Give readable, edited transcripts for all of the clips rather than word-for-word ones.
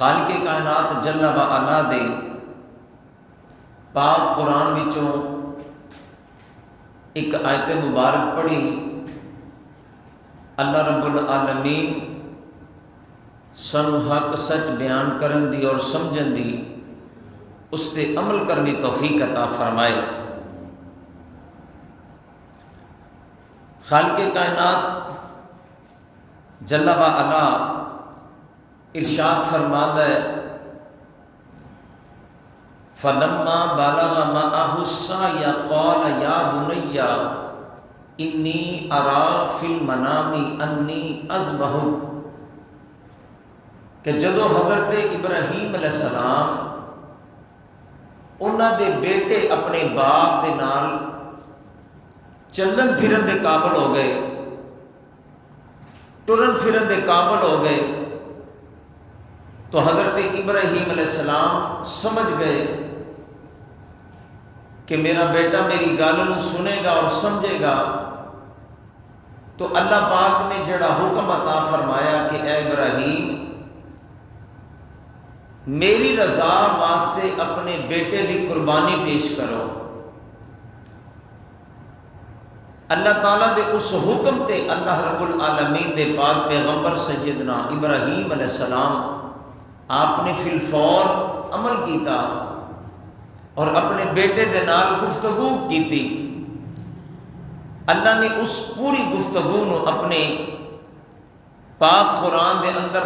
خالق کائنات جل و علا دے پاک قرآن وچوں ایک آیت مبارک پڑھی۔ اللہ رب العالمین سانو حق سچ بیان کرن دی اور سمجھن دی اس تے عمل کرنے توفیق عطا فرمائے۔ خالق کائنات جل و علا ارشاد فرماتا ہے فَلَمَّا بَلَغَ مَعَهُ السَّعْيَ قَالَ يَا بُنَيَّ إِنِّي أَرَىٰ فِي الْمَنَامِ أَنِّي أَذْبَحُكَ، کہ جدو حضرت ابراہیم علیہ السلام انہاں دے بیٹے اپنے باپ دے نال چلن پھرن دے قابل ہو گئے، ٹرن پھرن دے قابل ہو گئے، تو حضرت ابراہیم علیہ السلام سمجھ گئے کہ میرا بیٹا میری گل نو سنے گا اور سمجھے گا۔ تو اللہ پاک نے جڑا حکم عطا فرمایا کہ اے ابراہیم میری رضا واسطے اپنے بیٹے دی قربانی پیش کرو۔ اللہ تعالیٰ دے اس حکم تے اللہ رب العالمین دے پاک پیغمبر سیدنا ابراہیم علیہ السلام آپ نے فی الفور عمل کیتا اور اپنے بیٹے دے نال گفتگو کیتی۔ اللہ نے اس پوری گفتگو نو اپنے پاک قرآن دے اندر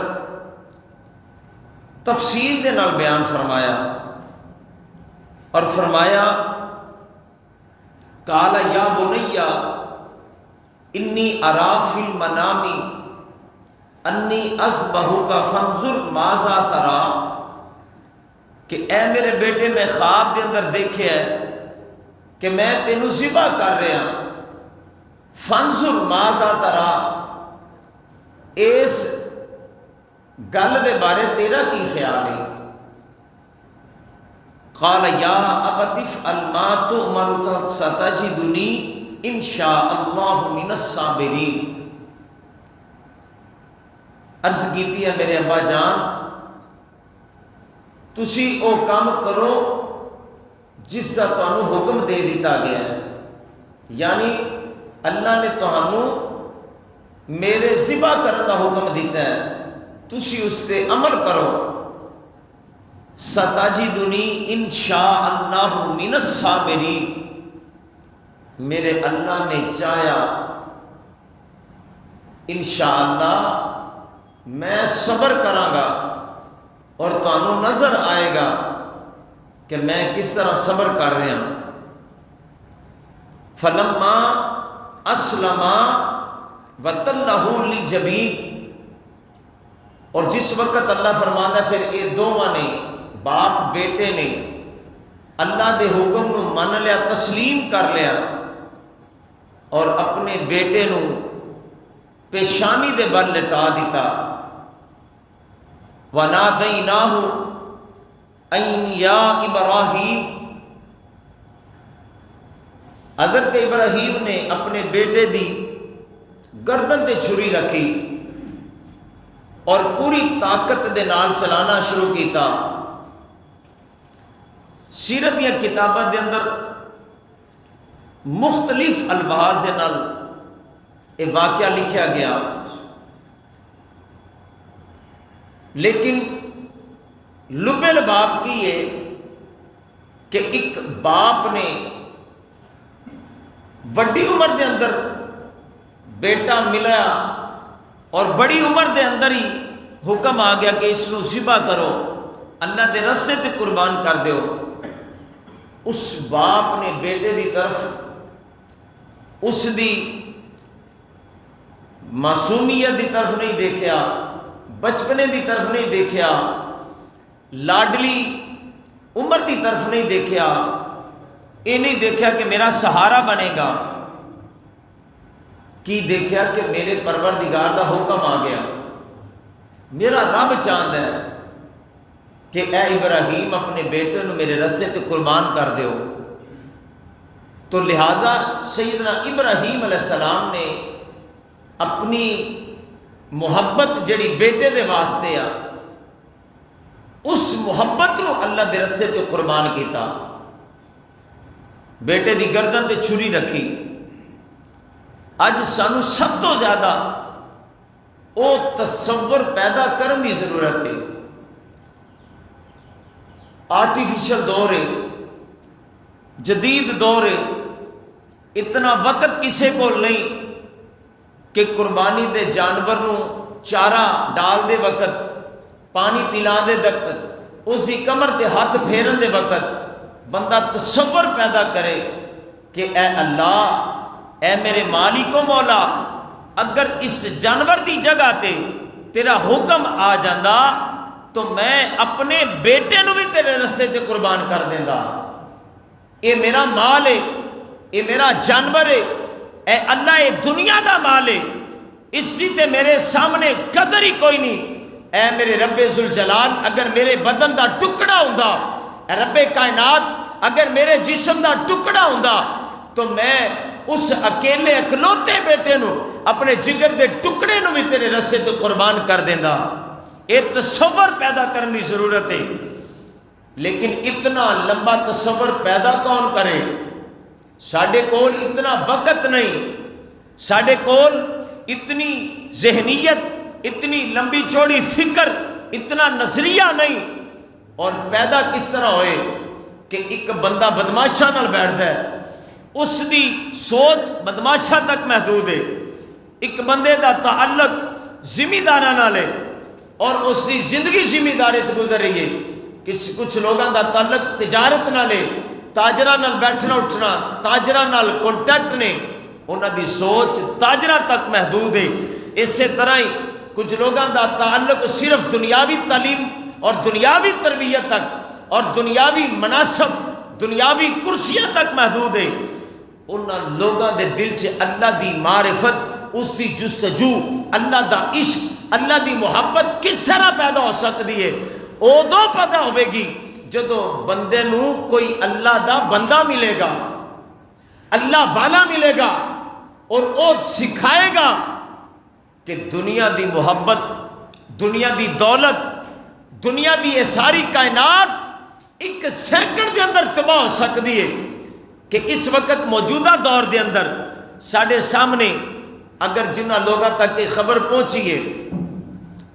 تفصیل دے نال بیان فرمایا اور فرمایا قال یا بنی انی اریٰ فی المنام انی اذبحک فانظر ماذا تری، کہ اے میرے بیٹے میں خواب دے اندر دیکھے ہے کہ میں تینوں ذبح کر رہا ہوں، فانظر ماذا تری، اس گل دے بارے تیرا کی خیال ہے؟ قال یا ابت افعل ما تؤمر ستجدنی ان شاء اللہ من الصابرین۔ عرض کیتی ہے میرے ابا جان تسی او کام کرو جس کا تانوں حکم دے دیتا گیا ہے، یعنی اللہ نے تانوں میرے ذبح کرنے کا حکم دیتا ہے، تسی اس تے عمل کرو۔ ستجدنی ان شاء اللہ من الصابرین، میرے اللہ نے چاہیا انشاءاللہ میں صبر کراں گا اور تانوں نظر آئے گا کہ میں کس طرح صبر کر رہا ہوں۔ فلما اسلما وتلہ للجبین، اور جس وقت اللہ فرماتا ہے پھر یہ دونوں نے باپ بیٹے نے اللہ دے حکم نو من لیا، تسلیم کر لیا اور اپنے بیٹے نو پیشانی دے بل لٹا دیتا۔ وَنَادَيْنَاهُ أَن يَا إِبْرَاهِيمُ، حضرت ابراہیم نے اپنے بیٹے دی گردن تے چھری رکھی اور پوری طاقت دے نال چلانا شروع کیتا۔ سیرت یا کتاباں دے اندر مختلف الفاظ دے نال یہ واقعہ لکھیا گیا، لیکن لب لباب کی ہے کہ ایک باپ نے وڈی عمر دے اندر بیٹا ملا اور بڑی عمر دے اندر ہی حکم آ گیا کہ اس کو ذبح کرو، اللہ دے رستے تے قربان کر دیو۔ اس باپ نے بیٹے دی طرف اس دی معصومیت دی طرف نہیں دیکھیا، بچپنے دی طرف نہیں دیکھیا، لاڈلی عمر دی طرف نہیں دیکھیا، یہ نہیں دیکھیا کہ میرا سہارا بنے گا، کی دیکھیا کہ میرے پروردگار دا حکم آ گیا، میرا رب چاہتا ہے کہ اے ابراہیم اپنے بیٹے نو میرے رستے تے قربان کر دیو۔ تو لہٰذا سیدنا ابراہیم علیہ السلام نے اپنی محبت جڑی بیٹے دے واسطے محبت نو اللہ دے رستے تے قربان کیتا. بیٹے دی گردن تے چھری رکھی. اج سانو سب تو زیادہ او تصور پیدا کرن دی ضرورت ہے. آرٹیفیشل دور ہے, جدید دور ہے, اتنا وقت کسے کو نہیں کہ قربانی دے جانور نو چارہ ڈال دے وقت, پانی پلا دے وقت, اس دی کمر تے ہاتھ پھیرن دے وقت بندہ تصور پیدا کرے کہ اے اللہ, اے میرے مالک و مولا, اگر اس جانور دی جگہ تے تیرا حکم آ جاندا تو میں اپنے بیٹے نو بھی تیرے رستے تے قربان کر دیندا. اے میرا مال ہے, اے میرا جانور ہے, اے اللہ اے دنیا دا مال ہے, اسی تے میرے سامنے قدر ہی کوئی نہیں. اے میرے رب ذوالجلال, اگر میرے بدن دا ٹکڑا ہوندا, اے رب کائنات اگر میرے جسم دا ٹکڑا ہوندا تو میں اس اکیلے اکلوتے بیٹے نو, اپنے جگر دے ٹکڑے نو بھی تیرے رستے تے قربان کر دیندا. ایک تصور پیدا کرنے کی ضرورت ہے. لیکن اتنا لمبا تصور پیدا کون کرے؟ ساڈے کول اتنا وقت نہیں, ساڈے کول اتنی ذہنیت, اتنی لمبی چوڑی فکر, اتنا نظریہ نہیں. اور پیدا کس طرح ہوئے کہ ایک بندہ بدماشاں نال بیٹھدا ہے, اس دی سوچ بدماشاں تک محدود ہے. ایک بندے دا تعلق ذمہ داراں نال ہے اور اس کی زندگی ذمہ داری سے گزر رہی ہے. کچھ لوگوں کا تعلق تجارت نال ہے, تاجراں نال بیٹھنا اٹھنا, تاجراں نال کانٹیکٹ نے, انہاں دی سوچ تاجراں تک محدود ہے. اسی طرح ہی کچھ لوگوں کا تعلق صرف دنیاوی تعلیم اور دنیاوی تربیت تک اور دنیاوی مناصب, دنیاوی کرسیاں تک محدود ہے. انہاں لوگوں دے دل چ اللہ دی معرفت, اس دی جستجو, اللہ دا عشق, اللہ دی محبت کس طرح پیدا ہو سکتی ہے؟ ادو پیدا ہوئے گی جدو بندے نو کوئی اللہ دا بندہ ملے گا, اللہ والا ملے گا, اور وہ سکھائے گا کہ دنیا دی محبت, دنیا دی دولت, دنیا دی یہ ساری کائنات ایک سیکنڈ دے اندر تباہ ہو سکتی ہے. کہ اس وقت موجودہ دور دے اندر ساڈے سامنے اگر جنہ لوگوں تک یہ خبر پہنچی ہے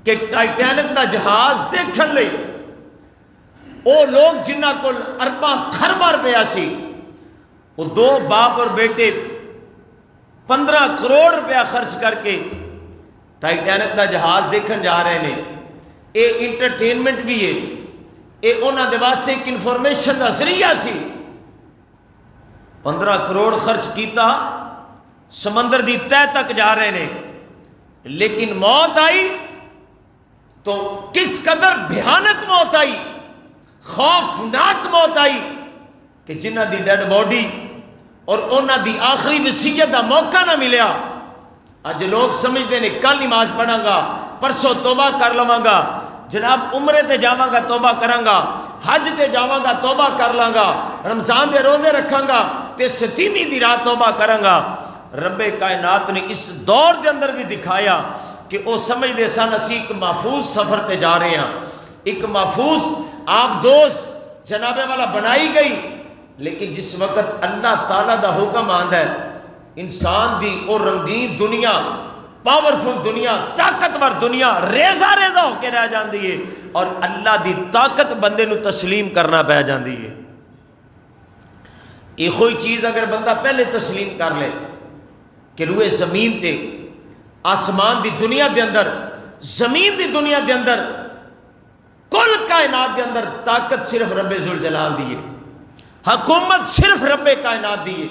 کہ ٹائٹینک دا جہاز دیکھن لئی او لوگ جنہ کو ارباں خرباں روپیہ سی, وہ دو باپ اور بیٹے 15 کروڑ روپیہ خرچ کر کے ٹائٹینک دا جہاز دیکھن جا رہے ہیں. اے انٹرٹینمنٹ بھی ہے, اے انہاں دے واسطے ایک انفارمیشن دا ذریعہ سی. 15 کروڑ خرچ کیتا, سمندر دی تہ تک جا رہے ہیں, لیکن موت آئی تو کس قدر بھیانک موت آئی, خوفناک موت آئی کہ جنہ دی ڈیڈ باڈی اور انہاں دی آخری وصیت دا موقع نہ ملیا. اج لوگ سمجھتے ہیں کل نماز پڑھاں گا, پرسوں توبہ کر لواں گا, جناب عمرے تے جاواں گا توبہ کراں گا, حج تے جاواں گا توبہ کر لاں گا, رمضان دے روزے رکھاں گا تے ستیمی دی رات توبہ کراں گا. رب کائنات نے اس دور دے اندر بھی دکھایا کہ وہ سمجھدے سن اسی ایک محفوظ سفر تے جا رہے ہیں, ایک محفوظ آپ دوست جناب والا بنائی گئی. لیکن جس وقت اللہ تعالیٰ دا حکم آندا ہے, انسان دی اور رنگین دنیا, پاورفل دنیا, طاقتور دنیا ریزہ ریزہ ہو کے رہ جاندی ہے, اور اللہ دی طاقت بندے نو تسلیم کرنا پہ جاندی ہے. یہ کوئی چیز اگر بندہ پہلے تسلیم کر لے کہ روئے زمین تے, آسمان دی دنیا دے اندر, زمین دی دنیا دے اندر, کل کائنات دے اندر طاقت صرف رب ذوالجلال دی ہے, حکومت صرف رب کائنات دی ہے,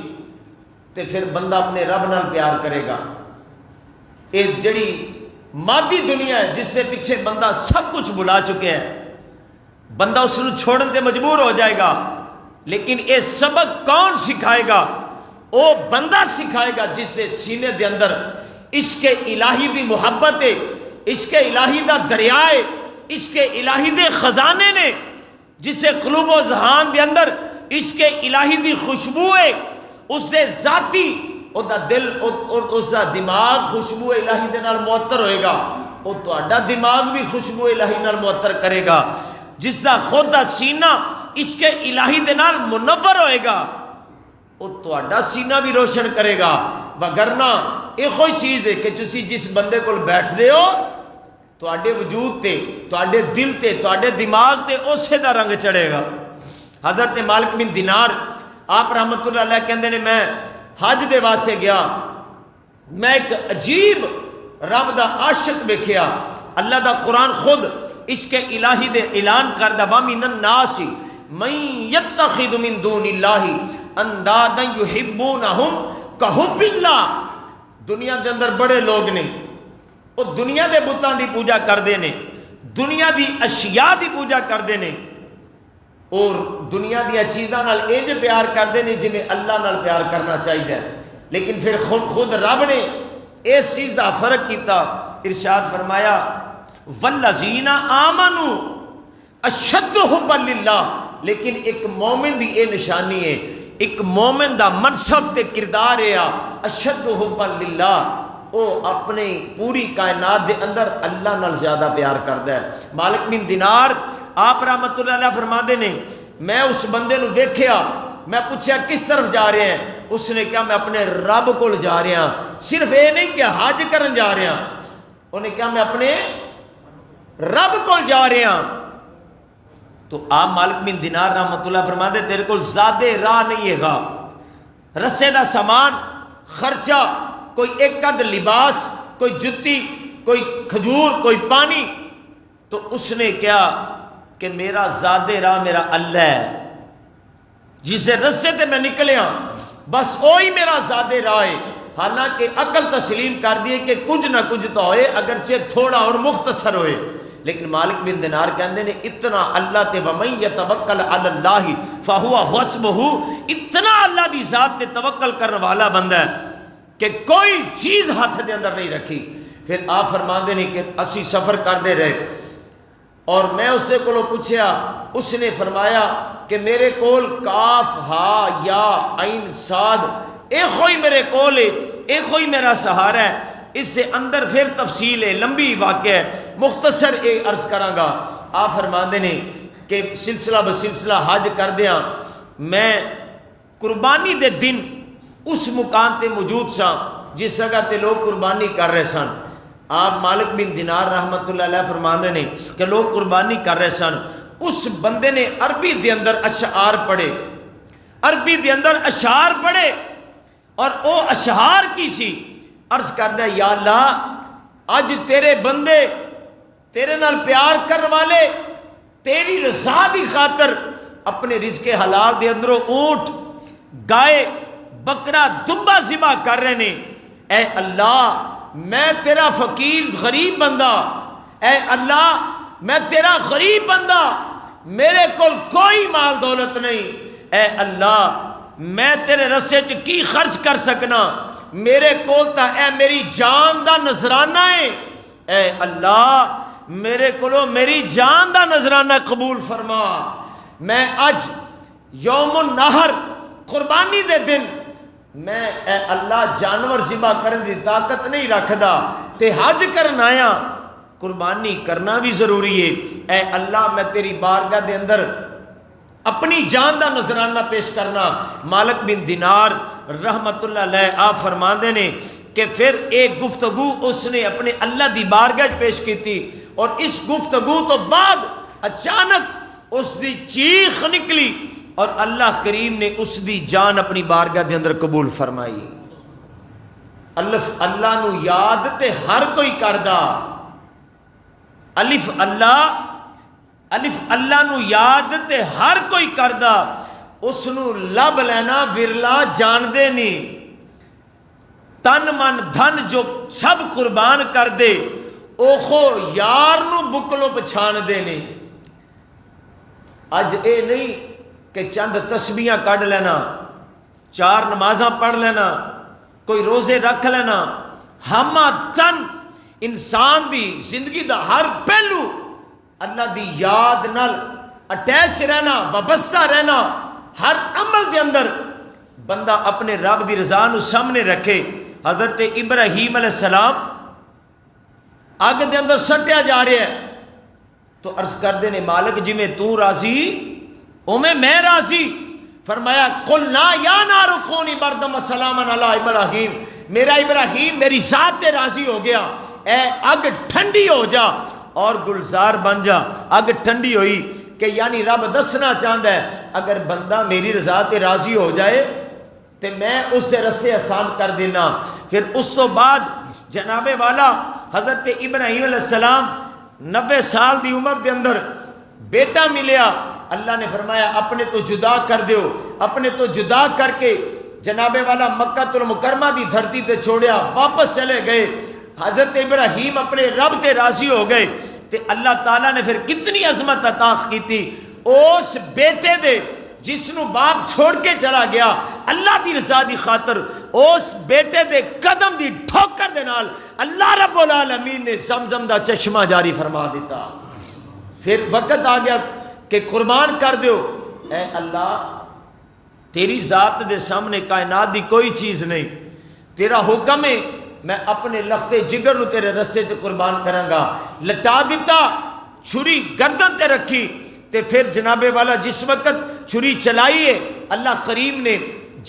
تے پھر بندہ اپنے رب نال پیار کرے گا. یہ جڑی مادی دنیا ہے جس سے پیچھے بندہ سب کچھ بھلا چکے ہے, بندہ اس کو چھوڑنے تے مجبور ہو جائے گا. لیکن یہ سبق کون سکھائے گا؟ وہ بندہ سکھائے گا جس سے سینے دے اندر عشق الہی دی محبت ہے, عشق الہی دا دریا ہے, عشق الہی دے خزانے نے, جسے قلوب و ذہان دے اندر عشق الہی دی خوشبو ہے, اس سے ذاتی او دا دل اور اس دا دماغ خوشبو الہی دے نال معطر ہوئے گا, او تہاڈا دماغ بھی خوشبو الہی نال معطر کرے گا. جس دا خود دا سینہ عشق الہی دے نال منور ہوئے گا وہ تہاڈا سینہ بھی روشن کرے گا. وگرنہ یہ کوئی چیز ہے کہ تسی جس بندے کول بیٹھ دے ہو تہاڈے وجود تے تہاڈے دل تے تہاڈے دماغ تے اسی دا رنگ چڑھے گا. حضرت مالک بن دینار آپ رحمت اللہ علیہ کہندے نے میں حج دے واسطے گیا, میں ایک عجیب رب دا عاشق ویکھیا. اللہ دا قرآن خود عشق الہی دے اعلان کردا وَمِنَ النَّاسِ مَن يَتَّخِذُ مِن دُونِ اللَّهِ اندادا يحبونهم كحب اللہ. دنیا دے اندر بڑے لوگ نے وہ دنیا دے بتاں دی پوجا کردے نے, دنیا دی اشیاء دی پوجا کردے نے اور دنیا دی چیزاں نال انج پیار کردے نے جنہیں اللہ نال پیار کرنا چاہیے. لیکن پھر خود رب نے اس چیز دا فرق کیتا, ارشاد فرمایا والذین آمنوا اشد حبا للہ. لیکن ایک مومن دی اے نشانی ہے, ایک مومن دا منصب تے کردار ہے اشد حبا للہ, او اپنے پوری کائنات دے اندر اللہ نال زیادہ پیار کردا ہے. مالک بن دینار آپ رحمت اللہ علیہ فرماندے نے میں اس بندے نو ویکھیا, میں پوچھا کس طرف جا رہے ہیں, اس نے کہا میں اپنے رب کول جا رہا ہوں. صرف یہ نہیں کہ حج کرن جا رہا, انہوں نے کہا میں اپنے رب کول جا رہا ہوں. تو آپ مالک بن دینار رحمت اللہ فرماندے تیرے کول زیادہ راہ نہیں ہے گا, رسے دا سامان خرچہ, کوئی ایک قد لباس, کوئی جتی, کوئی کھجور, کوئی پانی. تو اس نے کہا کہ میرا زیادہ راہ میرا اللہ ہے, جسے رسے تے میں نکلیا بس وہی میرا زیادہ راہ ہے. حالانکہ عقل تسلیم کر دیے کہ کچھ نہ کچھ تو ہوئے اگرچہ تھوڑا اور مختصر ہوئے. لیکن مالک بن دینار کہندے نے اتنا اللہ تے ومن یتوکل علی اللہ فہو حسبہ, اتنا اللہ دی ذات تے توکل کرنے والا بندہ ہے کہ کوئی چیز ہاتھ دے اندر نہیں رکھی. پھر آپ فرماندے نے کہ اسی سفر کردے رہے اور میں اس سے کولو پوچھیا, اس نے فرمایا کہ میرے کول کاف ہا یا عین صاد ایک ہوئی میرے کول ہے, ایک ہوئی میرا سہارا ہے. اس سے اندر پھر تفصیل ہے, لمبی واقعہ ہے, مختصر عرض کراں گا. آپ فرماندے نے کہ سلسلہ بسلسلہ حج کردیاں میں قربانی دے دن اس مقام تے موجود سا جس جگہ تے لوگ قربانی کر رہے سن. آپ مالک بن دینار رحمت اللہ علیہ فرماندے نے کہ لوگ قربانی کر رہے سن. اس بندے نے عربی دے اندر اشعار پڑھے, عربی دے اندر اشعار پڑھے اور او اشعار کی سی. عرض کردہ یا اللہ اج تیرے بندے تیرے نال پیار کرنے والے تیری رضا دی خاطر اپنے رزق حلال دے اندروں اونٹ, گائے, بکرا, دمبا ذبح کر رہے نے. اے اللہ میں تیرا فقیر غریب بندہ, اے اللہ میں تیرا غریب بندہ, میرے کول کوئی مال دولت نہیں, اے اللہ میں تیرے رستے چ کی خرچ کر سکنا, میرے کول تا اے میری جان دا نذرانہ ہے, اے اللہ میرے کولو میری جان دا نذرانہ قبول فرما. میں اج یوم النحر قربانی دے دن میں اے اللہ جانور ذبح کرن دی طاقت نہیں رکھدا تے حج کرن آیا, قربانی کرنا بھی ضروری ہے. اے اللہ میں تیری بارگاہ دے اندر اپنی جان دا نذرانہ پیش کرنا. مالک بن دینار رحمت اللہ علیہ آپ فرماندے نے کہ پھر ایک گفتگو اس نے اپنے اللہ دی بارگاہ پیش کی تھی اور اس گفتگو تو بعد اچانک اس دی چیخ نکلی اور اللہ کریم نے اس دی جان اپنی بارگاہ دے اندر قبول فرمائی. اللہ نو یاد تے ہر کوئی کردا, الف اللہ نو یاد تے ہر کوئی کردا, اس نو لب لینا ورلا جان دے نہیں. تن من دھن جو سب قربان کر دے اوخو یار نو بکلو پچھان دے نہیں. اج اے نہیں کہ چند تسبیحاں کڈ لینا, 4 نمازاں پڑھ لینا, کوئی روزے رکھ لینا, ہما تن انسان دی زندگی دا ہر پہلو اللہ دی یاد نال اٹیچ رہنا, وابستہ رہنا. ہر عمل دے اندر بندہ اپنے رب دی رضا نو سامنے رکھے. حضرت ابراہیم علیہ السلام آگ دے اندر سٹیا جا رہے ہیں, تو عرض کر دینے مالک جی میں تو راضی اومیں میں راضی. فرمایا قلنا یا نار کونی بردم سلاما علی ابراہیم، میرا ابراہیم میری ذات تے راضی ہو گیا، اے اگ ٹھنڈی ہو جا اور گلزار بن جا. اگ ٹھنڈی ہوئی کہ یعنی رب دسنا چاہتا ہے اگر بندہ میری رضا تے راضی ہو جائے تو میں اس سے رسے آسان کر دینا. پھر اس تو بعد جناب والا حضرت ابراہیم علیہ السلام 90 سال دی عمر دے اندر بیٹا ملیا. اللہ نے فرمایا اپنے تو جدا کر دیو، اپنے تو جدا کر کے جناب والا مکہ المکرمہ دی دھرتی تے چھوڑیا، واپس چلے گئے. حضرت ابراہیم اپنے رب تے راضی ہو گئے تے اللہ تعالیٰ نے پھر کتنی عظمت عطا کی تھی اس بیٹے دے جس نو باپ چھوڑ کے چلا گیا. اللہ دی رضا دی خاطر اس بیٹے دے قدم دی ٹھوکر دے نال اللہ رب العالمین نے زمزم دا چشمہ جاری فرما دیتا. پھر وقت آ گیا کہ قربان کر دیو. اے اللہ تیری ذات دے سامنے کائنات دی کوئی چیز نہیں، تیرا حکم ہے میں اپنے لخت جگر نو تیرے رستے تے قربان کراں گا. لٹا دیتا، چھری گردن تے رکھی تے پھر جناب والا جس وقت چھری چلائی ہے اللہ کریم نے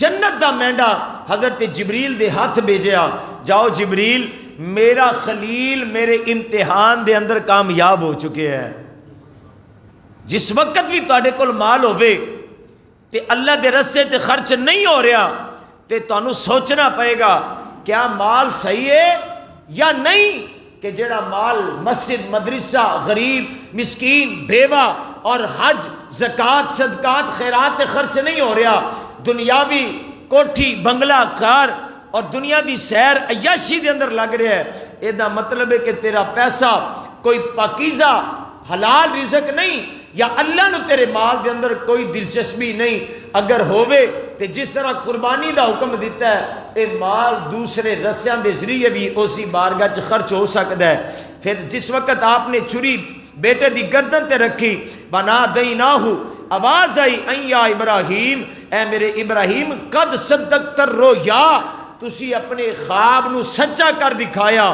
جنت دا مینڈا حضرت جبریل دے ہاتھ بھیجیا، جاؤ جبریل میرا خلیل میرے امتحان دے اندر کامیاب ہو چکے ہیں. جس وقت بھی تواڈے کول مال ہوے تے اللہ دے رستے تے خرچ نہیں ہو رہا تے تانوں سوچنا پئے گا کیا مال صحیح ہے یا نہیں، کہ جڑا مال مسجد مدرسہ غریب مسکین بیوہ اور حج زکوٰۃ صدقات خیرات تے خرچ نہیں ہو رہا، دنیاوی کوٹھی بنگلہ کار اور دنیا دی سیر عیاشی دے اندر لگ رہا ہے. یہ دا مطلب ہے کہ تیرا پیسہ کوئی پاکیزہ حلال رزق نہیں، یا اللہ نو تیرے مال دے اندر کوئی دلچسپی نہیں. اگر ہووے تے جس طرح قربانی دا حکم دیتا ہے اے مال دوسرے رسیاں دے ذریعے بھی اسی بارگاہ چ خرچ ہو سکتا ہے. پھر جس وقت آپ نے چھری بیٹے دی گردن تے رکھی بنا دیناہو، آواز آئی این یا ابراہیم، اے میرے ابراہیم قد صدقت الرؤیا، تسی اپنے خواب نو سچا کر دکھایا.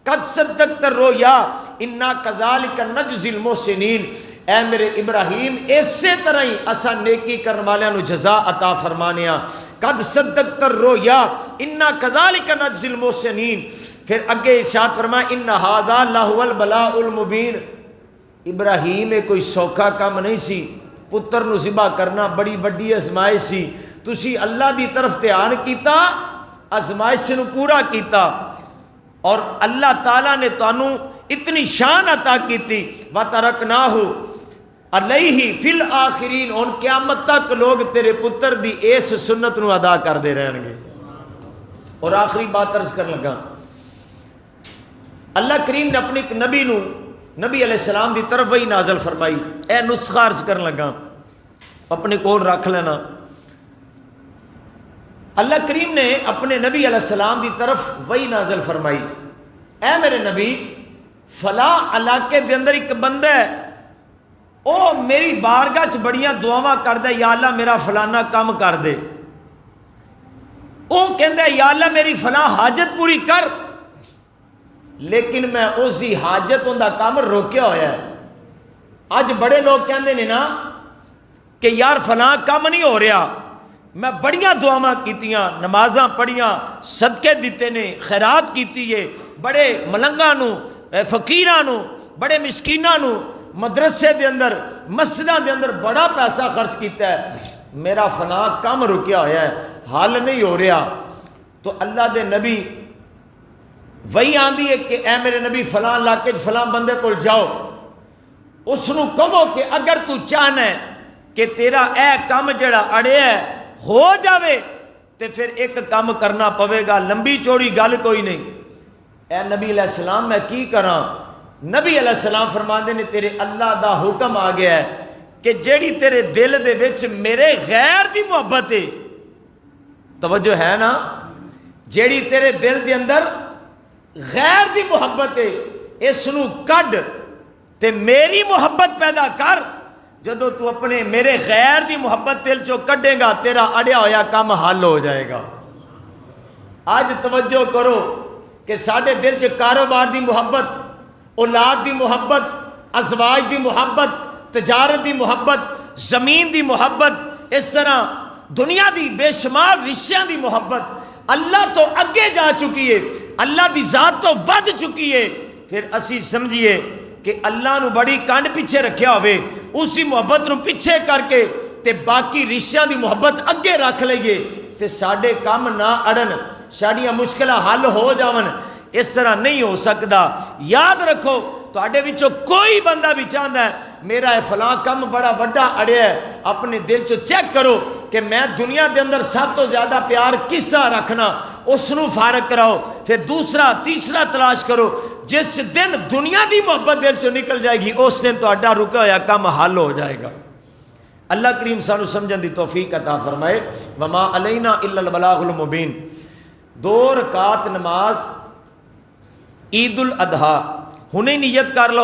قد صدقت الرؤیا انا کذالک نجزی المحسنین، اے میرے ابراہیم اسی طرح ہی اسا نیکی کرنے والوں نو جزا عطا فرمانے ہاں. قد صدقت الرؤیا انا کذالک نجزی المحسنین. پھر اگے ارشاد فرمایا ان ھذا لہو البلاء المبین. ابراہیم کوئی سوکھا کام نہیں سی، پتر نو ذبح کرنا بڑی وڈی آزمائش سی. تسی اللہ دی طرف دھیان کیتا، آزمائش نو پورا کیتا اور اللہ تعالیٰ نے تانوں اتنی شان عطا کی تھی. وَتَرَكْنَاهُ عَلَيْهِ فِي الْآخِرِينَ، ان قیامت تک لوگ تیرے پتر دی اس سنت نو ادا کر دے رہن گے. اور آخری بات عرض کر لگا، اللہ کریم نے اپنے ایک نبی نو نبی علیہ السلام دی طرف وہی نازل فرمائی. اے نسخہ عرض کر لگا اپنے کول رکھ لینا. اللہ کریم نے اپنے نبی علیہ السلام دی طرف وہی نازل فرمائی، اے میرے نبی فلاں علاقے دے اندر ایک بندہ ہے او میری بارگاہ چ بڑیاں دعاواں کردا ہے، یا اللہ میرا فلانا کام کر دے. او کہندا ہے یا اللہ میری فلاں حاجت پوری کر، لیکن میں اسی حاجت دا کام روکیا ہوا ہے. اج بڑے لوگ کہندے نے نا کہ یار فلاں کام نہیں ہو رہا، میں بڑیاں دعاواں کیتیاں، نمازاں پڑھیاں، صدقے دیتے نے، خیرات کیتی ہے، بڑے ملنگاں نو فقیراں نو بڑے مسکیناں نو مدرسے دے اندر مسجداں دے اندر بڑا پیسہ خرچ کیتا ہے، میرا فلاں کام رکیا ہوا ہے، حل نہیں ہو رہا. تو اللہ دے نبی وہی آندی ہے کہ اے میرے نبی فلاں علاقے فلاں بندے کول جاؤ، اس نو کہو کہ اگر تو چاہنا ہے کہ تیرا اے کام جڑا اڑیا ہے ہو جاوے تے پھر ایک کام کرنا پوے گا، لمبی چوڑی گل کوئی نہیں. اے نبی علیہ السلام میں کی کراں؟ نبی علیہ السلام فرماندے نے تیرے اللہ دا حکم آ گیا ہے کہ جیڑی تیرے دل دے وچ میرے غیر دی محبت ہے، توجہ ہے نا، جیڑی تیرے دل دے اندر غیر دی محبت ہے اس نو کڈ تے میری محبت پیدا کر. جدو تو اپنے میرے غیر دی محبت دل چو کڈے گا تیرا اڑیا ہویا کام حل ہو جائے گا. آج توجہ کرو کہ ساڈے دل چ کاروبار دی محبت، اولاد دی محبت، ازواج دی محبت، تجارت دی محبت، زمین دی محبت، اس طرح دنیا دی بے شمار رشتیاں دی محبت اللہ تو اگے جا چکی ہے، اللہ دی ذات تو ود چکی ہے، پھر اسی سمجھیے کہ اللہ نو بڑی کنڈ پیچھے رکھیا ہوئے، اسی محبت نو پیچھے کر کے تے باقی رشتیاں دی محبت اگے رکھ لئیے تے ساڈے کام نہ اڑن، ساڈیاں مشکلہ حل ہو جاون۔ اس طرح نہیں ہو سکتا۔ یاد رکھو تواڈے وچوں کوئی بندہ بھی چاہتا ہے میرا اے فلاں کم بڑا بڑا اڑیا ہے، اپنے دل چو چیک کرو کہ میں دنیا دے اندر سب تو زیادہ پیار کس سے رکھنا، اس نو فارغ کراؤ، پھر دوسرا تیسرا تلاش کرو۔ جس دن دنیا دی محبت دل چو نکل جائے گی اس دن تہاڈا رکا ہوا کم حل ہو جائے گا۔ اللہ کریم سانو سمجھن دی توفیق عطا فرمائے۔ وما علینا الا البلاغ المبین۔ 2 رکعت نماز عید الاضحیٰ، ہنے نیت کر لو۔